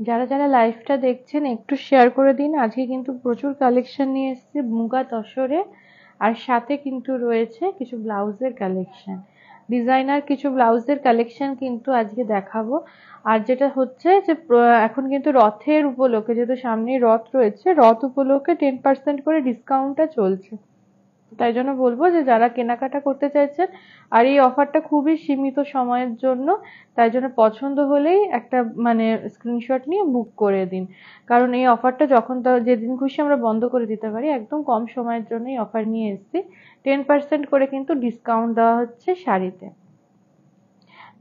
যারা যারা লাইভটা দেখছেন একটু শেয়ার করে দিন। আজকে কিন্তু প্রচুর কালেকশন নিয়ে এসেছি মুগা তসরে, আর সাথে কিন্তু রয়েছে কিছু ব্লাউজের কালেকশন, ডিজাইনার কিছু ব্লাউজের কালেকশন কিন্তু আজকে দেখাবো। আর যেটা হচ্ছে যে এখন কিন্তু রথের উপলক্ষে, যেহেতু সামনেই রথ রয়েছে, রথ উপলক্ষে 10% করে ডিসকাউন্টটা চলছে। তাই জন্য বলবো যে যারা কেনাকাটা করতে চাইছেন, আর এই অফারটা খুবই সীমিত সময়ের জন্য, তাই জন্য পছন্দ হলেই একটা মানে স্ক্রিনশট নিয়ে বুক করে দিন। কারণ এই অফারটা যখন যেদিন খুশি আমরা বন্ধ করে দিতে পারি, একদম কম সময়ের জন্য এই অফার নিয়ে এসেছি। 10% করে কিন্তু ডিসকাউন্ট দেওয়া হচ্ছে শাড়িতে।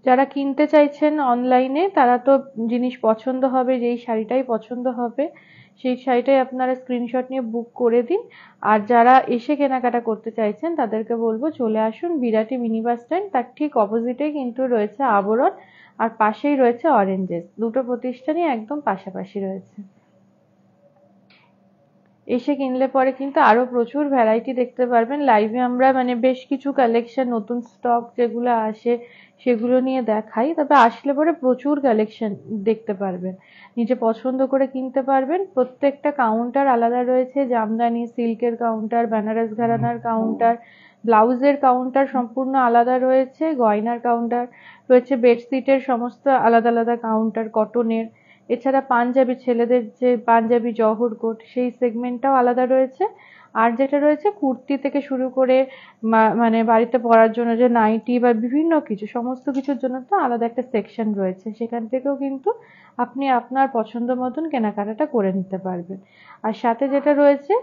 যারা কিনতে চাইছেন অনলাইনে, তারা তো জিনিস পছন্দ হবে, যেই শাড়িটাই পছন্দ হবে সেই শাড়িটাই আপনারা স্ক্রিনশট নিয়ে বুক করে দিন। আর যারা এসে কেনাকাটা করতে চাইছেন তাদেরকে বলবো চলে আসুন বিরাটি মিনি বাস স্ট্যান্ড, তার ঠিক অপোজিটেই কিন্তু রয়েছে আবরণ, আর পাশেই রয়েছে অরেঞ্জেস। দুটো প্রতিষ্ঠানই একদম পাশাপাশি রয়েছে। এসে কিনলে পরে কিন্তু আরো প্রচুর ভ্যারাইটি দেখতে পারবেন। লাইভে আমরা মানে বেশ কিছু কালেকশন, নতুন স্টক যেগুলো আসে সেগুলো নিয়ে দেখাই, তবে আসলে পরে প্রচুর কালেকশন দেখতে পারবেন, নিজে পছন্দ করে কিনতে পারবেন। প্রত্যেকটা কাউন্টার আলাদা রয়েছে, জামদানি সিল্কের কাউন্টার, বেনারস ঘরানার কাউন্টার, ব্লাউজের কাউন্টার সম্পূর্ণ আলাদা রয়েছে, গয়নার কাউন্টার রয়েছে, বেডশিটের সমস্ত আলাদা আলাদা কাউন্টার, কটনের, এছাড়া পাঞ্জাবি, ছেলেদের যে পাঞ্জাবি জহর কোট সেই সেগমেন্টটাও আলাদা রয়েছে। আর যেটা রয়েছে কুর্তি থেকে শুরু করে মানে বাড়িতে পরার জন্য যে নাইটি বা বিভিন্ন কিছু, সমস্ত কিছুর জন্য তো আলাদা একটা সেকশন রয়েছে, সেখান থেকেও কিন্তু আপনি আপনার পছন্দ মতন কেনাকাটাটা করে নিতে পারবেন। আর সাথে যেটা রয়েছে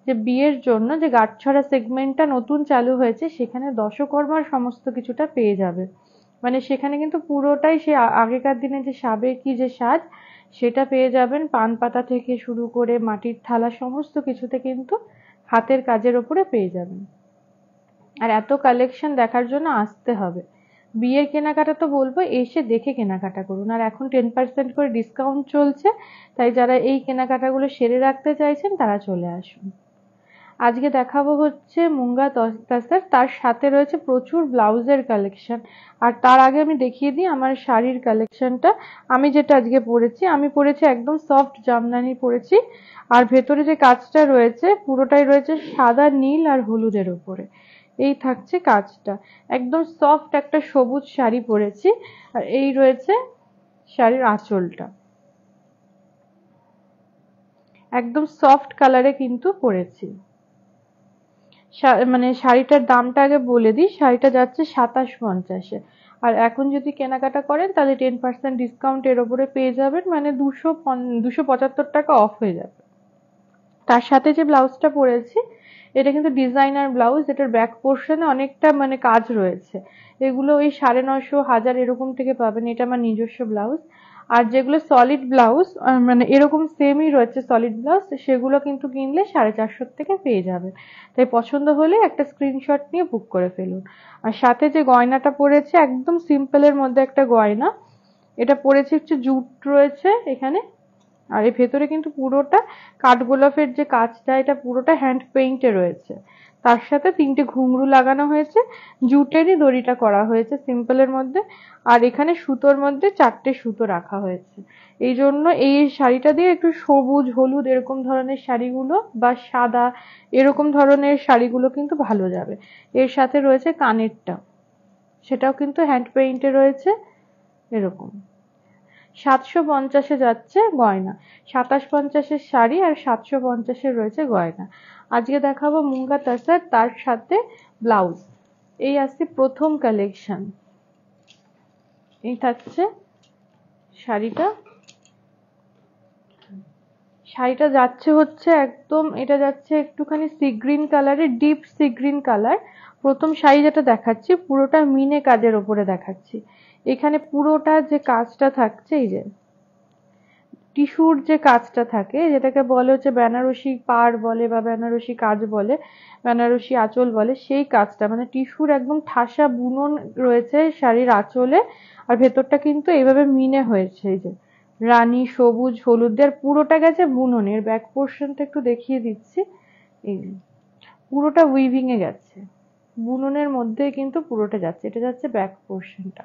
যে বিয়ের জন্য যে গাঁটছড়া সেগমেন্টটা নতুন চালু হয়েছে, সেখানে দশকর্মার সমস্ত কিছুটা পেয়ে যাবে। মানে সেখানে কিন্তু পুরোটাই সে আগেকার দিনে যে সাবেকি যে সাজ সেটা পেয়ে যাবেন, পান পাতা থেকে শুরু করে মাটির থালা সমস্ত কিছুতে কিন্তু হাতের কাজের ওপরে পেয়ে যাবেন। আর এত কালেকশন দেখার জন্য আসতে হবে। বিয়ের কেনাকাটা তো বলবো এসে দেখে কেনাকাটা করুন। আর এখন 10% করে ডিসকাউন্ট চলছে, তাই যারা এই কেনাকাটাগুলো সেরে রাখতে চাইছেন তারা চলে আসুন। আজকে দেখাবো হচ্ছে মুঙ্গা তসর, তার সাথে রয়েছে প্রচুর ব্লাউজের কালেকশন। আর তার আগে আমি দেখিয়ে দিই আমার শাড়ির কালেকশনটা। আমি যেটা আজকে পরেছি, আমি পরেছি একদম সফট জামদানি পরেছি, আর ভেতরে যে কাজটা রয়েছে পুরোটাই রয়েছে সাদা, নীল আর হলুদের উপরে। এই থাকছে কাজটা, একদম সফট একটা সবুজ শাড়ি পরেছি। আর এই রয়েছে শাড়ির আঁচলটা, একদম সফট কালারে কিন্তু পরেছি। মানে শাড়িটার দামটা আগে বলে দিই, শাড়িটা যাচ্ছে 2750-এ। আর এখন যদি কেনাকাটা করেন তাহলে 10% ডিসকাউন্ট এর ওপরে পেয়ে যাবেন, মানে 275 টাকা অফ হয়ে যাবে। তার সাথে যে ব্লাউজটা পরেছি এটা কিন্তু ডিজাইনার ব্লাউজ, এটার ব্যাক পোর্শনে অনেকটা মানে কাজ রয়েছে। এগুলো ওই 950, 1000 এরকম থেকে পাবেন, এটা আমার নিজস্ব ব্লাউজ। আর যেগুলো সলিড ব্লাউজ মানে এরকম সেমই রয়েছে সলিড ব্লাউজ, সেগুলো কিন্তু কিনলে 450 থেকে পেয়ে যাবে। তাই পছন্দ হলে একটা স্ক্রিনশট নিয়ে বুক করে ফেলুন। আর সাথে যে গয়নাটা পরেছে একদম সিম্পলের মধ্যে একটা গয়না, এটা পরেছি হচ্ছে জুট রয়েছে এখানে। আর এর ভেতরে কিন্তু পুরোটা কাঠগোলাপের যে কাজটা, এটা পুরোটা হ্যান্ড পেইন্টে রয়েছে। তার সাথে 3টে ঘুঙরু লাগানো হয়েছে, জুটেরই দড়িটা করা হয়েছে সিম্পলের মধ্যে। আর এখানে সুতোর মধ্যে 4টে সুতো রাখা হয়েছে। এই জন্য এই শাড়িটা দিয়ে একটু সবুজ হলুদ এরকম ধরনের শাড়িগুলো বা সাদা এরকম ধরনের শাড়িগুলো কিন্তু ভালো যাবে। এর সাথে রয়েছে কানেরটা, সেটাও কিন্তু হ্যান্ড পেইন্টে রয়েছে এরকম। 750-এ যাচ্ছে গয়না, 2750-এর শাড়ি আর 750-এর রয়েছে গয়না। আজকে দেখাবো মুঙ্গা তাসার, তার সাথে ব্লাউজ। এই আসছে প্রথম কালেকশন। এই থাকছে শাড়িটা, শাড়িটা যাচ্ছে হচ্ছে একদম, এটা যাচ্ছে একটুখানি সি গ্রিন কালারের, ডিপ সি গ্রিন কালার। প্রথম শাড়ি যেটা দেখাচ্ছি পুরোটা মিনে কাজের ওপরে দেখাচ্ছি। এখানে পুরোটা যে কাজটা থাকছে, এই যে টিস্যুর যে কাজটা থাকে, যেটাকে বলে হচ্ছে বেনারসি পাড় বলে বা বেনারসি কাজ বলে, বেনারসি আঁচল বলে, সেই কাজটা মানে টিস্যুর একদম ঠাসা বুনন রয়েছে শাড়ির আঁচলে। আর ভেতরটা কিন্তু এইভাবে মিনে হয়েছে, এই যে রানী সবুজ হলুদের, পুরোটা গেছে বুননের। ব্যাক পোর্শনটা একটু দেখিয়ে দিচ্ছি, এই যে পুরোটা উইভিং এ গেছে, বুননের মধ্যে কিন্তু পুরোটা যাচ্ছে, এটা যাচ্ছে ব্যাক পোর্শনটা।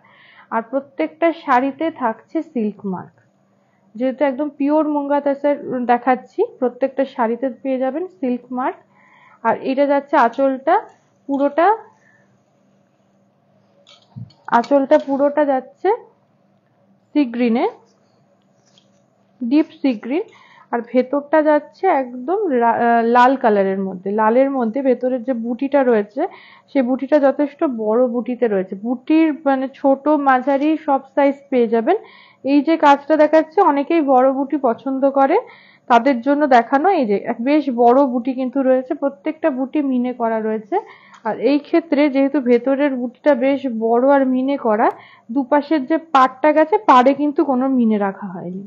আর প্রত্যেকটা শাড়িতে থাকছে সিল্ক মার্ক, যেহেতু একদম পিওর মুঙ্গা তাসের দেখাচ্ছি, প্রত্যেকটা শাড়িতে পেয়ে যাবেন সিল্ক মার্ক। আর এটা যাচ্ছে আঁচলটা পুরোটা যাচ্ছে সি গ্রিনে, ডিপ সি গ্রিন। আর ভেতরটা যাচ্ছে একদম লাল কালারের মধ্যে, লালের মধ্যে ভেতরের যে বুটিটা রয়েছে সেই বুটিটা যথেষ্ট বড় বুটিতে রয়েছে। বুটির মানে ছোট মাঝারি সব সাইজ পেয়ে যাবেন। এই যে কাজটা দেখাচ্ছে, অনেকেই বড় বুটি পছন্দ করে, তাদের জন্য দেখানো। এই যে বেশ বড় বুটি কিন্তু রয়েছে, প্রত্যেকটা বুটি মিনে করা রয়েছে। আর এই ক্ষেত্রে যেহেতু ভেতরের বুটিটা বেশ বড় আর মিনে করা, দুপাশের যে পাড়টা গেছে, পাড়ে কিন্তু কোনো মিনে রাখা হয়নি,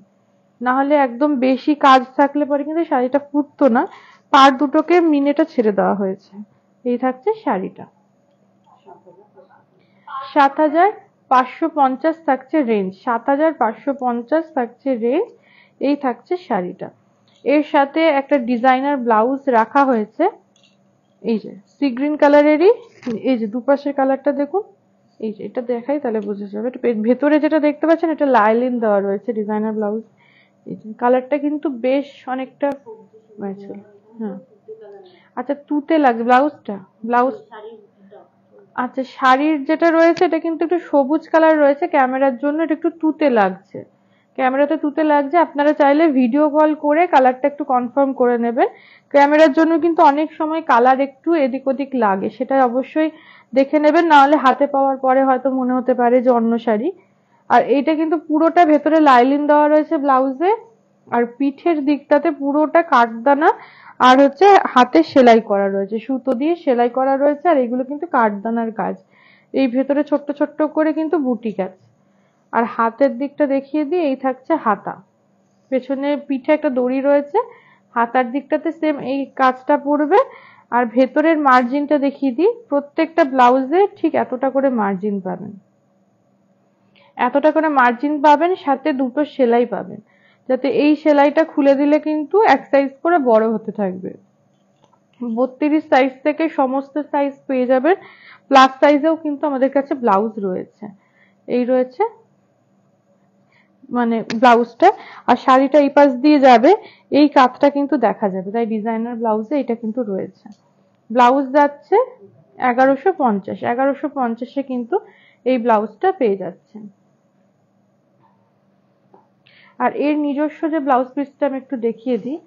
না হলে একদম বেশি কাজ থাকলে পরে কিন্তু শাড়িটা ফুটতো না। পাড় দুটোকে মিনেটা ছেড়ে দেওয়া হয়েছে। এই থাকছে শাড়িটা। 7,550 থাকছে রেঞ্জ, 7,550 থাকছে রেঞ্জ। এই থাকছে শাড়িটা। এর সাথে একটা ডিজাইনার ব্লাউজ রাখা হয়েছে, এই যে সি গ্রিন কালারেরই। এই যে দুপাশের কালারটা দেখুন, এই যে এটা দেখাই তাহলে বোঝা যাবে। ভেতরে যেটা দেখতে পাচ্ছেন এটা লাইলিন দেওয়া রয়েছে ডিজাইনার ব্লাউজ। এই যে কালারটা কিন্তু বেশ অনেকটা ম্যাচিং। হ্যাঁ, আচ্ছা তুতে লাগছে ব্লাউজটা। ব্লাউজ আচ্ছা, শাড়ির যেটা রয়েছে এটা কিন্তু একটু সবুজ কালার রয়েছে, ক্যামেরার জন্য এটা একটু তুতে লাগছে, ক্যামেরাতে তুতে লাগছে। আপনারা চাইলে ভিডিও কল করে কালারটা একটু কনফার্ম করে নেবেন। ক্যামেরার জন্য কিন্তু অনেক সময় কালার একটু এদিক ওদিক লাগে, সেটা অবশ্যই দেখে নেবেন, না হলে হাতে পাওয়ার পরে হয়তো মনে হতে পারে যে অন্য শাড়ি। আর এইটা কিন্তু পুরোটা ভেতরে লাইলিন দেওয়া রয়েছে ব্লাউজে। আর পিঠের দিকটাতে পুরোটা কাঠদানা আর হচ্ছে হাতে সেলাই করা রয়েছে, সুতো দিয়ে সেলাই করা রয়েছে। আর এগুলো কিন্তু কাঠদানার কাজ। এই ভেতরে ছোট্ট ছোট্ট করে কিন্তু বুটি কাজ। আর হাতের দিকটা দেখিয়ে দিই, এই থাকছে হাতা, পেছনে পিঠে একটা দড়ি রয়েছে, হাতার দিকটাতে সেম এই কাজটা পড়বে। আর ভেতরের মার্জিনটা দেখিয়ে দিই, প্রত্যেকটা ব্লাউজে ঠিক এতটা করে মার্জিন পাবেন, এতটা করে মার্জিন পাবেন, সাথে দুটো সেলাই পাবেন, যাতে এই সেলাইটা খুলে দিলে কিন্তু এক সাইজ করে বড় হতে থাকবে। 32 সাইজ থেকে সমস্ত সাইজ পেয়ে যাবেন, প্লাস সাইজেও কিন্তু আমাদের কাছে ব্লাউজ রয়েছে। এই রয়েছে মানে ব্লাউজটা। আর শাড়িটা এই পাশ দিয়ে যাবে, এই কাঁধটা কিন্তু দেখা যাবে, তাই ডিজাইনার ব্লাউজে এটা কিন্তু রয়েছে। ব্লাউজ যাচ্ছে 1150, 1150-এ কিন্তু এই ব্লাউজটা পেয়ে যাচ্ছেন। আর এর নিজস্ব যে ব্লাউজ পিসটা আমি একটু দেখিয়ে দিই,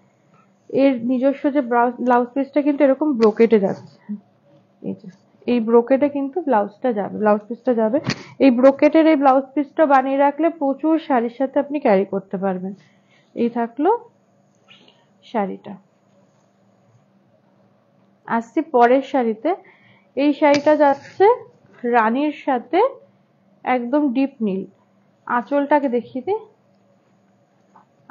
এর নিজস্ব যে ব্লাউজ পিসটা কিন্তু এরকম ব্রোকেটে যাচ্ছে। এই যে এই ব্রোকেটে কিন্তু ব্লাউজটা যাবে, ব্লাউজ পিসটা যাবে। এই ব্রোকেটের এই ব্লাউজ পিসটা বানিয়ে রাখলে প্রচুর শাড়ির সাথে আপনি ক্যারি করতে পারবেন। এই থাকলো শাড়িটা। আসছি পরের শাড়িতে। এই শাড়িটা যাচ্ছে রানীর সাথে একদম ডিপ নীল। আঁচলটাকে দেখিয়ে দিই,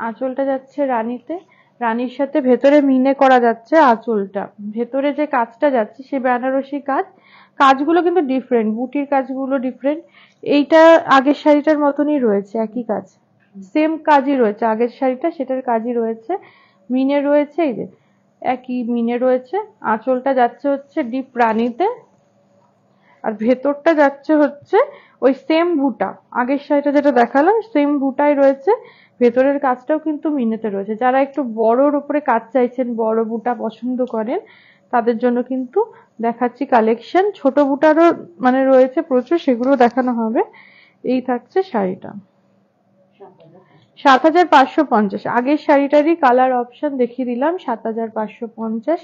আঁচলটা যাচ্ছে রানীতে, রানীর সাথে ভেতরে মিনে করা যাচ্ছে আঁচলটা। ভেতরে যে কাজটা যাচ্ছে সে বেনারসি কাজ, কাজগুলো কিন্তু ডিফারেন্ট, বুটির কাজগুলো ডিফারেন্ট। এইটা আগের শাড়িটার মতনই রয়েছে, একই কাজ, সেম কাজই রয়েছে, আগের শাড়িটা সেটার কাজই রয়েছে। মিনে রয়েছে, এই যে একই মিনে রয়েছে। আঁচলটা যাচ্ছে হচ্ছে ডিপ রানীতে, আর ভেতরটা যাচ্ছে হচ্ছে ওই সেম বুটা, আগের শাড়িটা যেটা দেখালাম সেম বুটাই রয়েছে। ভেতরের কাজটাও কিন্তু মিনেতে রয়েছে। যারা একটু বড়র উপরে কাজ চাইছেন, বড় বুটা পছন্দ করেন, তাদের জন্য কিন্তু দেখাচ্ছি কালেকশন। ছোট বুটারও মানে রয়েছে প্রচুর, সেগুলো দেখানো হবে। এই থাকছে শাড়িটা 7,550। আগের শাড়িটারই কালার অপশন দেখিয়ে দিলাম 7,550।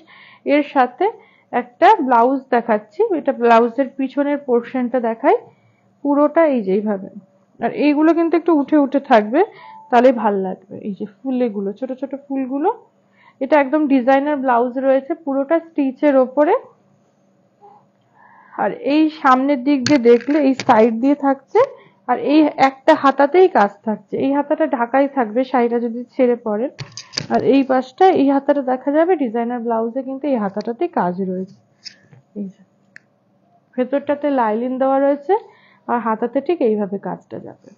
এর সাথে একটা ব্লাউজ দেখাচ্ছি, এটা ব্লাউজের পিছনের পোর্শনটা দেখাই, পুরোটা এই যে এইভাবে। আর এইগুলো কিন্তু একটু উঠে উঠে থাকবে, তাহলে ভাল লাগবে। এই যে ফুলেগুলো, ছোট ছোট ফুলগুলো, এটা একদম ডিজাইনার ব্লাউজ রয়েছে, পুরোটা স্টিচের ওপরে। আর এই সামনের দিক দিয়ে দেখলে এই সাইড দিয়ে থাকছে, আর এই একটা হাতাতেই কাজ থাকছে, এই হাতাটা ঢাকাই থাকবে শাড়িটা যদি ছেড়ে পড়েন। আর এই পাশটা এই হাতাটা দেখা যাবে, ডিজাইনার ব্লাউজে কিন্তু এই হাতাটাতে কাজ রয়েছে। এই যে ভেতরটাতে লাইলিন দেওয়া রয়েছে, আর হাতাতে ঠিক এইভাবে কাজটা যাবে,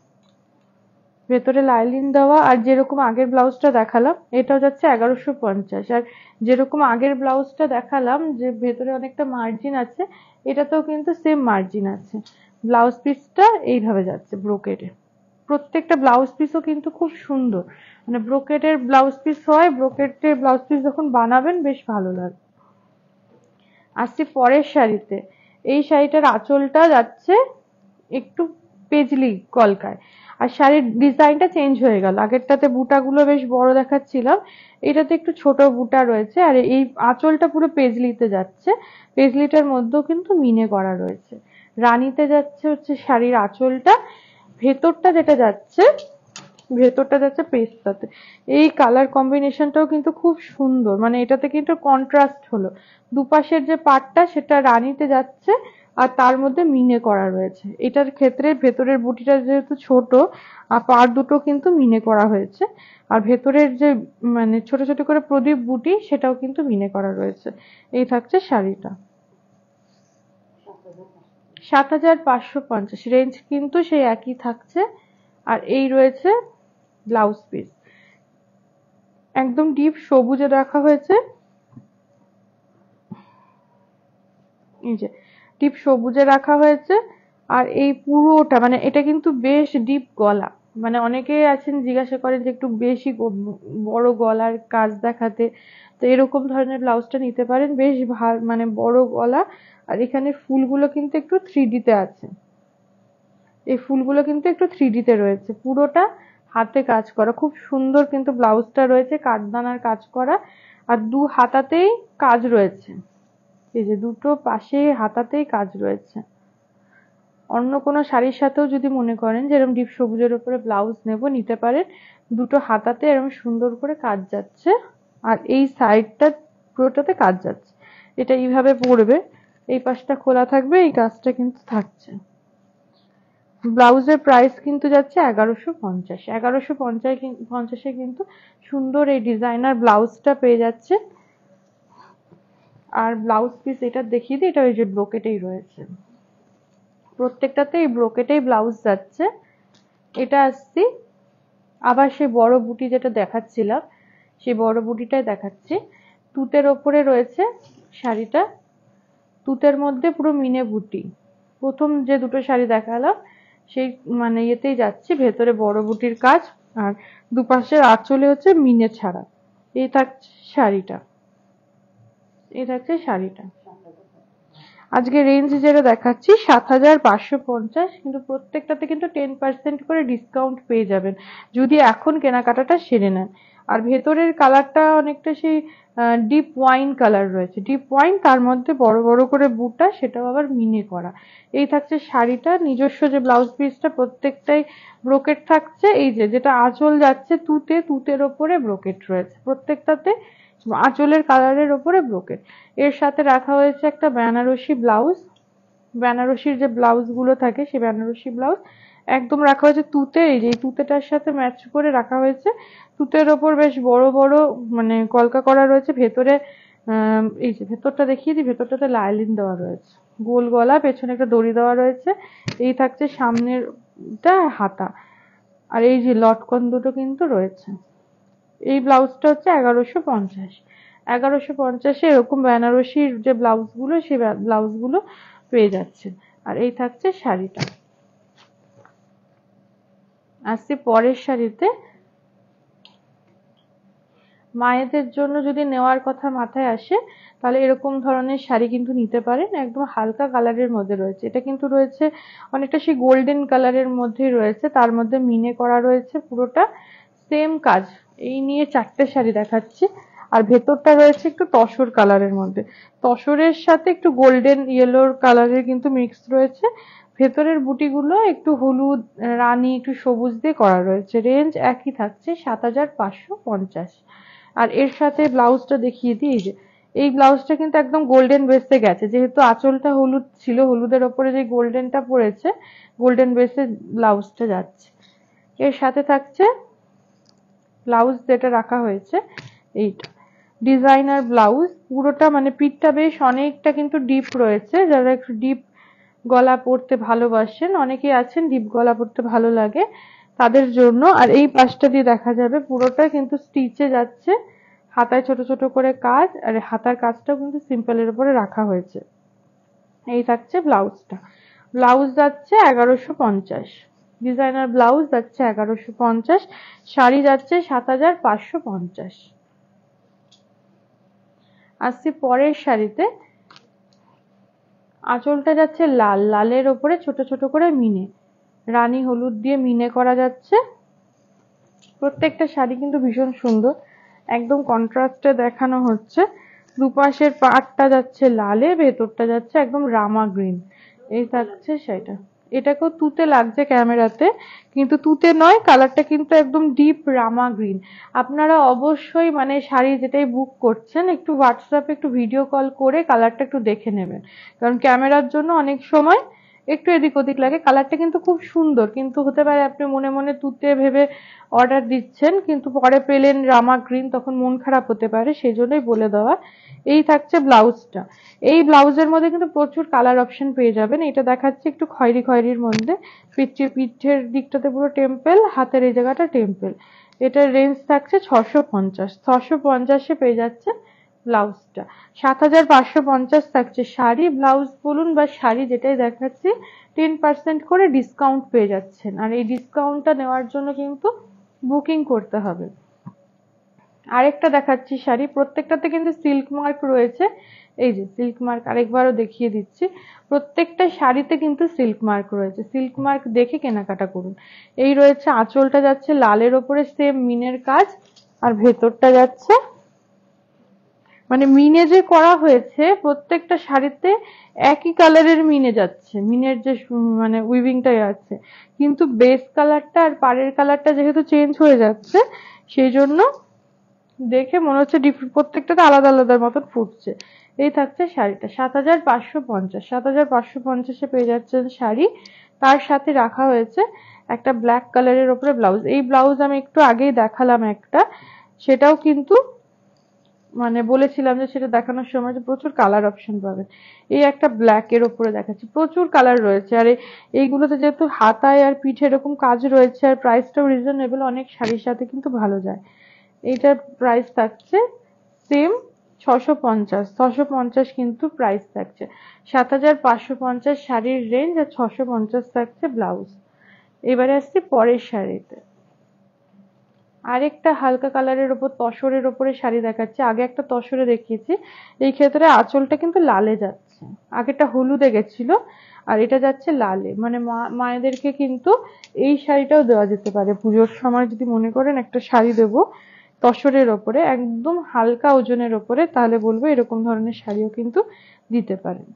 ভেতরে লাইলিন দেওয়া। আর যেরকম আগের ব্লাউজটা দেখালাম এটাও যাচ্ছে 1150। আর যেরকম আগের ব্লাউজটা দেখালাম যে ভেতরে অনেকটা মার্জিন আছে, এটাতেও কিন্তু সেম মার্জিন আছে। ব্লাউজ পিসটা এইভাবে যাচ্ছে ব্রোকেডে। প্রত্যেকটা ব্লাউজ পিসও কিন্তু খুব সুন্দর, মানে ব্রোকেটের ব্লাউজ পিস হয়, ব্রোকেটের ব্লাউজ পিস যখন বানাবেন বেশ ভালো লাগে। আসছি পরের শাড়িতে। এই শাড়িটার আঁচলটা যাচ্ছে একটু পেজলি কলকায়, আর শাড়ির ডিজাইনটা চেঞ্জ হয়ে গেল। আগেরটাতে বুটাগুলো বেশ বড় দেখাচ্ছিলাম, এটাতে একটু ছোট বুটা রয়েছে, আর এই আঁচলটা পুরো পেজলিতে যাচ্ছে। পেজলিটার মধ্যেও কিন্তু মিনে করা রয়েছে। রানীতে যাচ্ছে হচ্ছে শাড়ির আঁচলটা, ভেতরটা যেটা যাচ্ছে, ভেতরটা যাচ্ছে পেস্তাতে। এই কালার কম্বিনেশনটাও কিন্তু খুব সুন্দর, মানে এটাতে কিন্তু কন্ট্রাস্ট হলো। দুপাশের যে পাটটা সেটা রানীতে যাচ্ছে, আর তার মধ্যে মিনে করা রয়েছে। এটার ক্ষেত্রে ভেতরের বুটিটা যেহেতু ছোট, আর পাড় দুটো কিন্তু মিনে করা হয়েছে, আর ভেতরের যে মানে ছোট ছোট করে প্রদীপ বুটি সেটাও কিন্তু মিনে করা রয়েছে। এই থাকছে শাড়িটা। 7,550 রেঞ্জ কিন্তু সেই একই থাকছে। আর এই রয়েছে ব্লাউজ পিস, একদম ডিপ সবুজে রাখা হয়েছে, এই যে ডিপ সবুজে রাখা হয়েছে। আর এই পুরোটা মানে এটা কিন্তু বেশ ডিপ গলা, মানে অনেকেই আছেন জিজ্ঞাসা করেন যে একটু বেশি বড় গলার কাজ দেখাতে, তো এরকম ধরনের ব্লাউজটা নিতে পারেন, বেশ মানে বড় গলা। আর এখানে ফুলগুলো কিন্তু একটু 3D তে আছে, এই ফুলগুলো কিন্তু একটু 3D তে রয়েছে। পুরোটা হাতে কাজ করা, খুব সুন্দর কিন্তু ব্লাউজটা রয়েছে, কাঠদানার কাজ করা। আর দু হাতাতেই কাজ রয়েছে, এই যে দুটো পাশে হাতাতেই কাজ রয়েছে। অন্য কোনো শাড়ির সাথেও যদি মনে করেন যে এরকম ডিপ সবুজের উপরে ব্লাউজ নেব, নিতে পারেন। দুটো হাতাতে এরকম সুন্দর করে কাজ যাচ্ছে, আর এই সাইডটা পুরোটাতে কাজ যাচ্ছে। এটা এইভাবে পরবে, এই পাশটা খোলা থাকবে, এই কাজটা কিন্তু থাকছে। ব্লাউজের প্রাইস কিন্তু যাচ্ছে 1150। 1150 কিন্তু সুন্দর এই ডিজাইনার ব্লাউজটা পেয়ে যাচ্ছে। আর ব্লাউজ পিস এটা দেখিয়ে দিই, এটা ওই যে ব্রোকেটেই রয়েছে, প্রত্যেকটাতে এই ব্রোকেটেই ব্লাউজ যাচ্ছে। এটা আসছি আবার সেই বড় বুটি যেটা দেখাচ্ছিলাম, সেই বড় বুটিটাই দেখাচ্ছি। তুতের ওপরে রয়েছে শাড়িটা, তুতের মধ্যে পুরো মিনে বুটি। প্রথম যে দুটো শাড়ি দেখালাম সেই মানে ইয়েতেই যাচ্ছি, ভেতরে বড় বুটির কাজ, আর দুপাশের আঁচলে হচ্ছে মিনে ছাড়া। এই থাকছে শাড়িটা, এই থাকছে শাড়িটা। আজকে রেঞ্জ যেটা দেখাচ্ছি 7,550, কিন্তু প্রত্যেকটাতে কিন্তু 10% করে ডিসকাউন্ট পেয়ে যাবেন যদি এখন কেনাকাটাটা সেরে নেন। আর ভেতরের কালারটা অনেকটা সেই ডিপ ওয়াইন কালার রয়েছে, ডিপ ওয়াইন, তার মধ্যে বড় বড় করে বুটা, সেটাও আবার মিনে করা। এই থাকছে শাড়িটা। নিজস্ব যে ব্লাউজ পিসটা প্রত্যেকটাই ব্রোকেট থাকছে, এই যে যেটা আঁচল যাচ্ছে তুতে, তুতের ওপরে ব্রোকেট রয়েছে প্রত্যেকটাতে, আঁচলের কালারের ওপরে ব্রোকেট। এর সাথে রাখা হয়েছে একটা বেনারসি ব্লাউজ, বেনারসির যে ব্লাউজ গুলো থাকে সেই বেনারসি ব্লাউজ একদম রাখা হয়েছে তুতে, এই যে তুতেটার সাথে ম্যাচ করে রাখা হয়েছে। তুতের ওপর বেশ বড় বড় মানে কলকা করা রয়েছে। ভেতরে এই যে ভেতরটা দেখিয়ে দিই, ভেতরটাতে লাইলিন দেওয়া রয়েছে, গোল গলা, পেছনে একটা দড়ি দেওয়া রয়েছে। এই থাকছে সামনেরটা হাতা, আর এই যে লটকন দুটো কিন্তু রয়েছে। এই ব্লাউজটা হচ্ছে 1150। 1150 এরকম বেনারসির যে ব্লাউজ গুলো সেই ব্লাউজ গুলো পেয়ে যাচ্ছেন। আর এই থাকছে শাড়িটা। আসছি পরের শাড়িতে। মায়েদের জন্য যদি নেওয়ার কথা মাথায় আসে, তাহলে এরকম ধরনের শাড়ি কিন্তু নিতে পারেন, একদম হালকা কালারের মধ্যে রয়েছে। এটা কিন্তু রয়েছে অনেকটা সেই গোল্ডেন কালারের মধ্যেই রয়েছে, তার মধ্যে মিনে করা রয়েছে, পুরোটা সেম কাজ। এই নিয়ে 4টে শাড়ি দেখাচ্ছি। আর ভেতরটা রয়েছে একটু তসর কালারের মধ্যে, তসরের সাথে একটু গোল্ডেন ইয়েলোর কালারের কিন্তু মিক্স রয়েছে। ভেতরের বুটিগুলো একটু হলুদ, রানী, একটু সবুজ দিয়ে করা রয়েছে। রেঞ্জ একই থাকছে 7,550। আর এর সাথে ব্লাউজটা দেখিয়ে দিই, এই যে এই ব্লাউজটা কিন্তু একদম গোল্ডেন বেসে গেছে, যেহেতু আঁচলটা হলুদ ছিল, হলুদের ওপরে যে গোল্ডেনটা পড়েছে, গোল্ডেন বেসে ব্লাউজটা যাচ্ছে। এর সাথে থাকছে ব্লাউজ যেটা রাখা হয়েছে, এইটা ডিজাইনার ব্লাউজ, পুরোটা মানে পিঠটা বেশ অনেকটা কিন্তু ডিপ রয়েছে। যারা একটু ডিপ গলা পরতে ভালোবাসেন, অনেকেই আছেন ডিপ গলা পরতে ভালো লাগে, তাদের জন্য। আর এই পাশটা দিয়ে দেখা যাবে পুরোটা কিন্তু স্টিচে যাচ্ছে, হাতায় ছোট ছোট করে কাজ, আর হাতার কাজটাও কিন্তু সিম্পলের উপরে রাখা হয়েছে। এই থাকছে ব্লাউজটা। ব্লাউজ যাচ্ছে 1150। ডিজাইনার ব্লাউজ যাচ্ছে 1150, শাড়ি যাচ্ছে 7550। আসছি পরের শাড়িতে। আঁচলটা যাচ্ছে লাল, লালের ওপরে ছোট ছোট করে মিনে, রানী হলুদ দিয়ে মিনে করা যাচ্ছে। প্রত্যেকটা শাড়ি কিন্তু ভীষণ সুন্দর, একদম কন্ট্রাস্টে দেখানো হচ্ছে। দুপাশের পাড়টা যাচ্ছে লালে, ভেতরটা যাচ্ছে একদম রামা গ্রিন। এই থাকছে সেটা। এটাকেও তুতে লাগছে ক্যামেরাতে, কিন্তু তুতে নয়, কালারটা কিন্তু একদম ডিপ রামা গ্রিন। আপনারা অবশ্যই মানে শাড়ি যেটাই বুক করছেন একটু হোয়াটসঅ্যাপে একটু ভিডিও কল করে কালারটা একটু দেখে নেবেন, কারণ ক্যামেরার জন্য অনেক সময় একটু এদিক ওদিক লাগে। কালারটা কিন্তু খুব সুন্দর, কিন্তু হতে পারে আপনি মনে মনে তুতে ভেবে অর্ডার দিচ্ছেন কিন্তু পরে পেলেন রামা গ্রিন, তখন মন খারাপ হতে পারে, সেই জন্যই বলে দেওয়া। এই থাকছে ব্লাউজটা। এই ব্লাউজের মধ্যে কিন্তু প্রচুর কালার অপশন পেয়ে যাবেন। এটা দেখাচ্ছে একটু খয়েরি খয়েরির মধ্যে, পিঠের দিকটাতে পুরো টেম্পেল, হাতের এই জায়গাটা টেম্পেল। এটার রেঞ্জ থাকছে 650, 650-এ পেয়ে যাচ্ছে ব্লাউজটা। 7550 থাকছে শাড়ি। ব্লাউজ বলুন বা শাড়ি যেটাই দেখাচ্ছি 10% করে ডিসকাউন্ট পেয়ে যাচ্ছেন, আর এই ডিসকাউন্টটা নেওয়ার জন্য কিন্তু বুকিং করতে হবে। আরেকটা দেখাচ্ছি শাড়ি, প্রত্যেকটাতে কিন্তু সিল্ক মার্ক রয়েছে। এই যে সিল্ক মার্ক আরেকবারও দেখিয়ে দিচ্ছি, প্রত্যেকটা শাড়িতে কিন্তু সিল্ক মার্ক রয়েছে। সিল্ক মার্ক দেখে কেনাকাটা করুন। এই রয়েছে আঁচলটা যাচ্ছে লালের ওপরে সেম মিনের কাজ, আর ভেতরটা যাচ্ছে মানে মিনে যে করা হয়েছে প্রত্যেকটা শাড়িতে একই কালারের মিনে যাচ্ছে, মিনের যে মানে উইভিংটা আছে, কিন্তু বেস কালারটা আর পাড়ের কালারটা যেহেতু চেঞ্জ হয়ে যাচ্ছে সেই জন্য দেখে মনে হচ্ছে প্রত্যেকটাতে আলাদা আলাদা মতন ফুটছে। এই থাকছে শাড়িটা 7550, 7550-এ পেয়ে যাচ্ছেন শাড়ি। তার সাথে রাখা হয়েছে একটা ব্ল্যাক কালারের ওপরে ব্লাউজ। এই ব্লাউজ আমি একটু আগেই দেখালাম একটা, সেটাও কিন্তু মানে বলেছিলাম যে সেটা দেখানোর সময় যে প্রচুর কালার অপশন পাবেন। এই একটা ব্ল্যাক এর উপরে দেখাচ্ছি, প্রচুর কালার রয়েছে। আর এইগুলোতে যেহেতু হাতায় আর পিঠে এরকম কাজ রয়েছে, আর প্রাইসটাও রিজনেবল, অনেক শাড়ির সাথে কিন্তু ভালো যায়। এইটার প্রাইস থাকছে সেম 650, 650 কিন্তু প্রাইস থাকছে। 7550 শাড়ির রেঞ্জ, আর 650 থাকছে ব্লাউজ। এবারে আসছি পরের শাড়িতে। আরেকটা হালকা কালারের ওপর তসরের ওপরে শাড়ি দেখাচ্ছে। আগে একটা তসরে দেখিয়েছি, এই ক্ষেত্রে আঁচলটা কিন্তু লালে যাচ্ছে, আগেটা হলুদে গেছিল আর এটা যাচ্ছে লালে। মানে মায়েদেরকে কিন্তু এই শাড়িটাও দেওয়া যেতে পারে পুজোর সময়, যদি মনে করেন একটা শাড়ি দেবো তসরের ওপরে একদম হালকা ওজনের ওপরে, তাহলে বলবো এরকম ধরনের শাড়িও কিন্তু দিতে পারেন।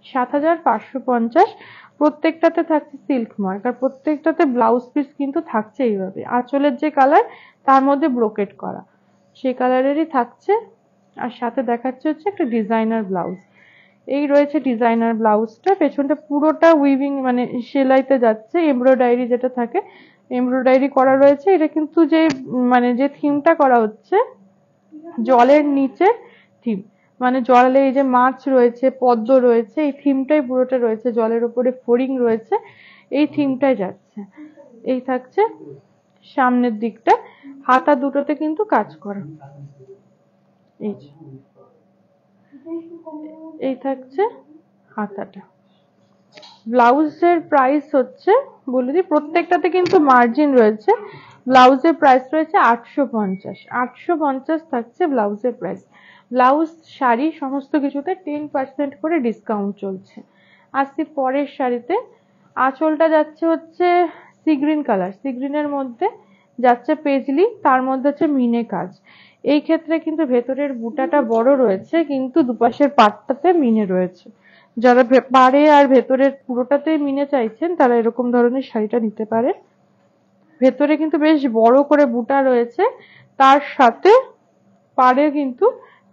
7550, প্রত্যেকটাতে থাকছে সিল্ক মার্ক, আর প্রত্যেকটাতে ব্লাউজ পিস কিন্তু থাকছে এইভাবে, আঁচলের যে কালার তার মধ্যে ব্রোকেট করা সেই কালারেরই থাকছে। আর সাথে দেখাচ্ছে হচ্ছে একটা ডিজাইনার ব্লাউজ। এই রয়েছে ডিজাইনার ব্লাউজটা, পেছনটা পুরোটা উইভিং মানে সেলাইতে যাচ্ছে, এমব্রয়ডারি যেটা থাকে এমব্রয়ডারি করা রয়েছে। এটা কিন্তু যে মানে যে থিমটা করা হচ্ছে জলের নিচে থিম, মানে জলে এই যে মাছ রয়েছে, পদ্ম রয়েছে, এই থিমটাই পুরোটা রয়েছে, জলের উপরে ফড়িং রয়েছে, এই থিমটাই যাচ্ছে। এই থাকছে সামনের দিকটা, হাতা দুটোতে কিন্তু কাজ করা। এই যে এই থাকছে হাতাটা। ব্লাউজের প্রাইস হচ্ছে বলে দিই, প্রত্যেকটাতে কিন্তু মার্জিন রয়েছে। ব্লাউজের প্রাইস রয়েছে 850, 850 থাকছে ব্লাউজের প্রাইস। ব্লাউজ শাড়ি সমস্ত কিছুতে 10% করে ডিসকাউন্ট চলছে। আসছি পরের শাড়িতে। আঁচলটা যাচ্ছে হচ্ছে সি গ্রিন কালার, সি গ্রিনের মধ্যে যাচ্ছে পেজলি, তার মধ্যে হচ্ছে মিনে কাজ। এই ক্ষেত্রে কিন্তু ভেতরের বুটাটা বড় রয়েছে, কিন্তু দুপাশের পাটটাতে মিনে রয়েছে। যারা পাড়ে আর ভেতরের পুরোটাতে মিনে চাইছেন তারা এরকম ধরনের শাড়িটা নিতে পারে। ভেতরে কিন্তু বেশ বড় করে বুটা রয়েছে, তার সাথে পাড়ে কিন্তু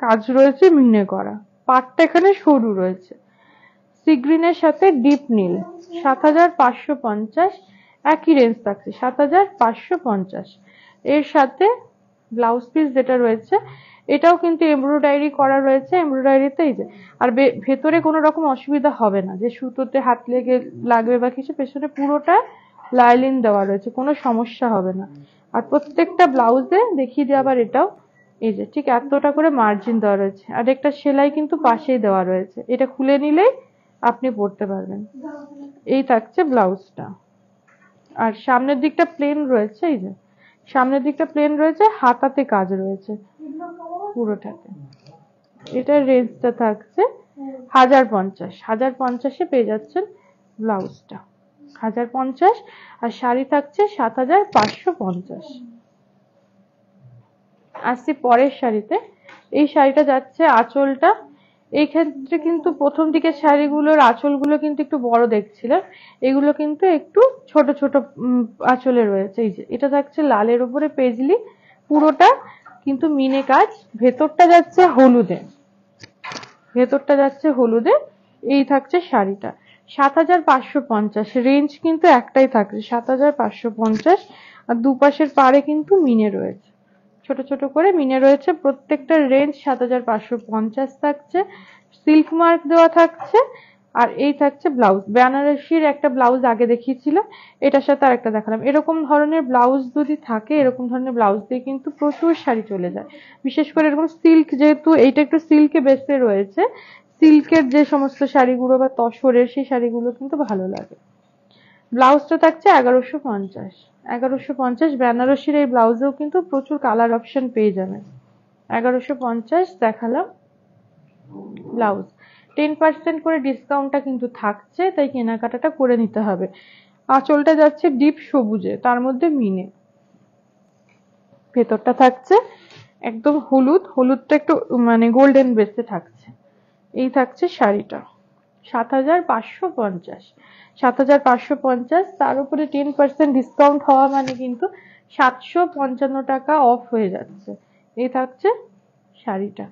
কাজ রয়েছে মিনে করা, পাটটা এখানে সরু রয়েছে। সি গ্রিনের সাথে ডিপ নীল, 7550, একই রেঞ্জ থাকছে 7550। এর সাথে ব্লাউজ পিস যেটা রয়েছে এটাও কিন্তু এমব্রয়ডারি করা রয়েছে, এমব্রয়ডারিতে এই যে, আর ভেতরে কোনো রকম অসুবিধা হবে না যে সুতোতে হাত লেগে লাগবে বা কিছু, পেছনে পুরোটা লাইলিন দেওয়া রয়েছে, কোনো সমস্যা হবে না। আর প্রত্যেকটা ব্লাউজে দেখিয়ে দিয়ে আবার এটাও এই যে ঠিক এতটা করে মার্জিন দেওয়া রয়েছে, আর একটা সেলাই কিন্তু পাশেই দেওয়া রয়েছে, এটা খুলে নিলেই আপনি পরতে পারবেন। এই থাকছে ব্লাউজটা। আর সামনের দিকটা প্লেন রয়েছে, এই যে সামনের দিকটা প্লেন রয়েছে, হাতাতে কাজ রয়েছে পুরোটাতে। এটার রেঞ্জটা থাকছে 1050। 1050-এ পেয়ে যাচ্ছেন ব্লাউজটা, 1050। আর শাড়ি থাকছে 7550। আসছি পরের শাড়িতে। এই শাড়িটা যাচ্ছে আঁচলটা, এই ক্ষেত্রে কিন্তু প্রথম দিকের শাড়িগুলোর আঁচলগুলো কিন্তু একটু বড় দেখছিলাম, এগুলো কিন্তু একটু ছোট ছোট আঁচলে রয়েছে। এই যে এটা থাকছে লালের উপরে পেজলি, পুরোটা কিন্তু মিনে কাজ, ভেতরটা যাচ্ছে হলুদে, ভেতরটা যাচ্ছে হলুদে। এই থাকছে শাড়িটা 7550। রেঞ্জ কিন্তু একটাই থাকছে 7550। আর দুপাশের পাড়ে কিন্তু মিনে রয়েছে, ছোট ছোট করে মিনে রয়েছে। প্রত্যেকটার রেঞ্জ 7550 থাকছে, সিল্ক মার্ক দেওয়া থাকছে। আর এই থাকছে ব্লাউজ, বেনারসির একটা ব্লাউজ আগে দেখিয়েছিলাম, এটার সাথে আর একটা দেখালাম। এরকম ধরনের ব্লাউজ যদি থাকে, এরকম ধরনের ব্লাউজ দিয়ে কিন্তু প্রচুর শাড়ি চলে যায়। বিশেষ করে এরকম সিল্ক, যেহেতু এইটা একটু সিল্কে বেসে রয়েছে, সিল্কের যে সমস্ত শাড়িগুলো বা তসরের, সেই শাড়িগুলো কিন্তু ভালো লাগে। ব্লাউজটা থাকছে 1150। 1150 বেনারসির এই ব্লাউজেও কিন্তু প্রচুর কালার অপশন পেয়ে যাবেন। 1150 দেখালাম ব্লাউজ। 10% করে ডিসকাউন্টটা কিন্তু থাকছে, তাই কেনাকাটাটা করে নিতে হবে। আঁচলটা যাচ্ছে ডিপ সবুজে, তার মধ্যে মিনে। ভেতরটা থাকছে একদম হলুদ, হলুদটা একটু মানে গোল্ডেন বেসে থাকছে। এই থাকছে শাড়িটা 7550। 7550, তার উপরে 10% ডিসকাউন্ট হওয়া মানে কিন্তু 755 টাকা অফ হয়ে যাচ্ছে। এই থাকছে শাড়িটা।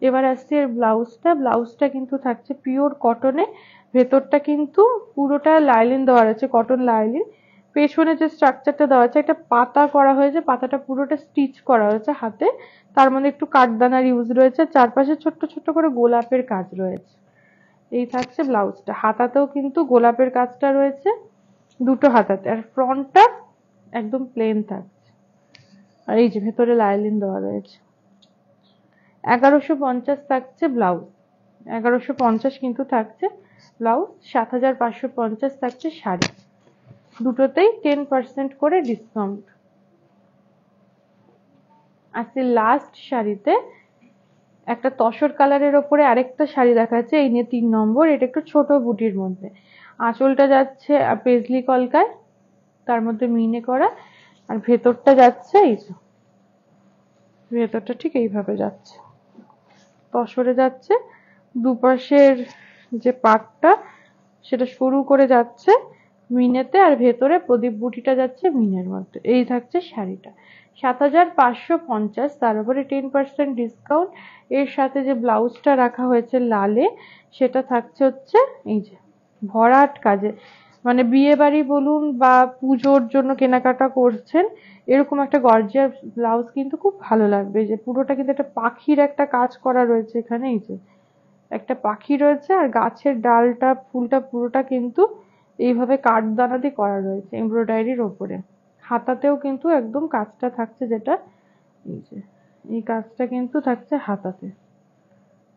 এবার আসছে এর ব্লাউজটা। ব্লাউজটা কিন্তু থাকছে পিওর কটনে, ভেতরটা কিন্তু পুরোটা লাইলিন দেওয়া রয়েছে, কটন লাইলিন। পেছনে যে স্ট্রাকচারটা দেওয়া আছে, একটা পাতা করা হয়েছে, পাতাটা পুরোটা স্টিচ করা হয়েছে হাতে, তার মধ্যে একটু কাঠদানার ইউজ রয়েছে, চারপাশে ছোট্ট ছোট্ট করে গোলাপের কাজ রয়েছে। এই থাকছে ব্লাউজটা, হাতাতেও কিন্তু গোলাপের কাজটা রয়েছে দুটো হাতাতে। আর ফ্রন্টটা একদম প্লেন থাকছে, আর এই যে ভেতরে লাইলিন দেওয়া রয়েছে। 1150 থাকছে ব্লাউজ, 1150 কিন্তু থাকছে ব্লাউজ। 7550 থাকছে শাড়ি, দুটোতেই 10% করে ডিসকাউন্ট। আজকে লাস্ট শাড়িতে একটা তসর কালারের ওপরে আরেকটা শাড়ি দেখাচ্ছে, এই নিয়ে 3 নম্বর। এটা একটু ছোট বুটির মধ্যে, আঁচলটা যাচ্ছে পেজলি কলকায়, তার মধ্যে মিনে করা। আর ভেতরটা যাচ্ছে এই যে, ভেতরটা ঠিক এইভাবে যাচ্ছে, তসরে যাচ্ছে। দুপাশের যে পাটটা, সেটা সরু করে যাচ্ছে মিনেতে, আর ভেতরে প্রদীপ বুটিটা যাচ্ছে মিনের মধ্যে। এই থাকছে শাড়িটা 7550, তার উপরে 10% ডিসকাউন্ট। এর সাথে যে ব্লাউজটা রাখা হয়েছে লালে, সেটা থাকছে হচ্ছে এই যে ভরাট কাজে, মানে বিয়ে বাড়ি বলুন বা পুজোর জন্য কেনাকাটা করছেন, এরকম একটা গর্জিয়াস ব্লাউজ কিন্তু খুব ভালো লাগবে। যে পুরোটা কিন্তু একটা পাখির একটা কাজ করা রয়েছে এখানে, এই যে একটা পাখি রয়েছে, আর গাছের ডালটা ফুলটা পুরোটা কিন্তু এইভাবে কাঠদানা দিয়ে করা রয়েছে এমব্রয়ডারির ওপরে। হাতাতেও কিন্তু একদম কাজটা থাকছে, যেটা এই যে এই কাজটা কিন্তু থাকছে হাতাতে,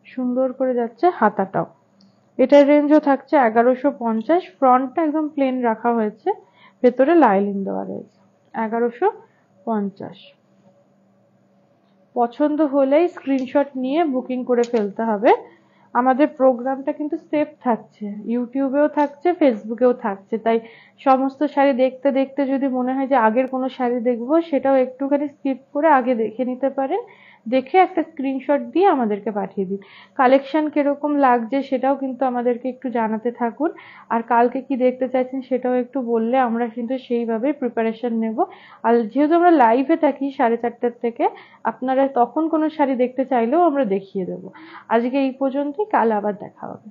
সুন্দর করে যাচ্ছে হাতাটাও। এটার রেঞ্জও থাকছে 1150। ফ্রন্টটা একদম প্লেন রাখা হয়েছে, ভেতরে লাইলিন দেওয়া রয়েছে। 1150। পছন্দ হলেই স্ক্রিনশট নিয়ে বুকিং করে ফেলতে হবে। আমাদের প্রোগ্রামটা কিন্তু সেভ থাকছে, ইউটিউবেও থাকছে, ফেসবুকেও থাকছে। তাই সমস্ত শাড়ি দেখতে দেখতে যদি মনে হয় যে আগের কোনো শাড়ি দেখবো, সেটাও একটুখানি স্কিপ করে আগে দেখে নিতে পারেন। দেখে একটা স্ক্রিনশট দিয়ে আমাদেরকে পাঠিয়ে দিন। কালেকশন কিরকম লাগছে সেটাও কিন্তু আমাদেরকে একটু জানাতে থাকুন। আর কালকে কি দেখতে চাইছেন সেটাও একটু বললে আমরা কিন্তু সেইভাবেই প্রিপারেশন নেব। আর যেহেতু আমরা লাইভে থাকি 4:30 থেকে, আপনারা তখন কোনো শাড়ি দেখতে চাইলেও আমরা দেখিয়ে দেবো। আজকে এই পর্যন্তই, কাল আবার দেখা হবে।